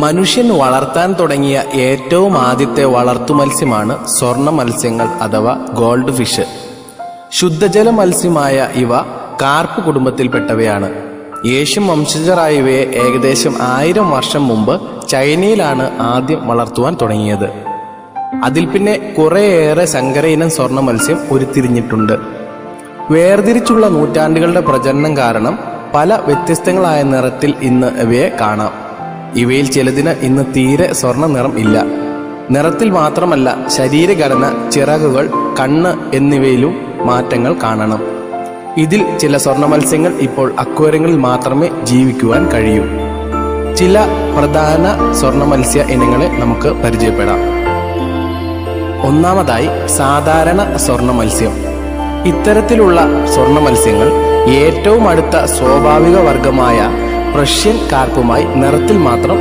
മനുഷ്യൻ വളർത്താൻ തുടങ്ങിയ ഏറ്റവും ആദ്യത്തെ വളർത്തുമത്സ്യമാണ് സ്വർണ്ണ മത്സ്യങ്ങൾ അഥവാ ഗോൾഡ് ഫിഷ്. ശുദ്ധജല മത്സ്യമായ ഇവ കാർപ്പ് കുടുംബത്തിൽപ്പെട്ടവയാണ്. ഏഷ്യൻ വംശജരായ ഇവയെ ഏകദേശം 1000 വർഷം മുമ്പ് ചൈനയിലാണ് ആദ്യം വളർത്തുവാൻ തുടങ്ങിയത്. അതിൽ പിന്നെ കുറേയേറെ സങ്കര ഇനം സ്വർണ്ണ മത്സ്യം ഉരുത്തിരിഞ്ഞിട്ടുണ്ട്. വേർതിരിച്ചുള്ള നൂറ്റാണ്ടുകളുടെ പ്രജനനം കാരണം പല വ്യത്യസ്തങ്ങളായ നിറത്തിൽ ഇന്ന് ഇവയെ കാണാം. ഇവയിൽ ചിലതിന് ഇന്ന് തീരെ സ്വർണ്ണ നിറം ഇല്ല. നിറത്തിൽ മാത്രമല്ല, ശരീരഘടന, ചിറകുകൾ, കണ്ണ് എന്നിവയിലും മാറ്റങ്ങൾ കാണണം. ഇതിൽ ചില സ്വർണ്ണ മത്സ്യങ്ങൾ ഇപ്പോൾ അക്വേറിയങ്ങളിൽ മാത്രമേ ജീവിക്കുവാൻ കഴിയൂ. ചില പ്രധാന സ്വർണ്ണ മത്സ്യ ഇനങ്ങളെ നമുക്ക് പരിചയപ്പെടാം. ഒന്നാമതായി സാധാരണ സ്വർണ്ണ മത്സ്യം. ഇത്തരത്തിലുള്ള സ്വർണ്ണ മത്സ്യങ്ങൾ ഏറ്റവും അടുത്ത സ്വാഭാവിക വർഗമായ പ്രഷ്യൻ കാർപ്പുമായി നിറത്തിൽ മാത്രം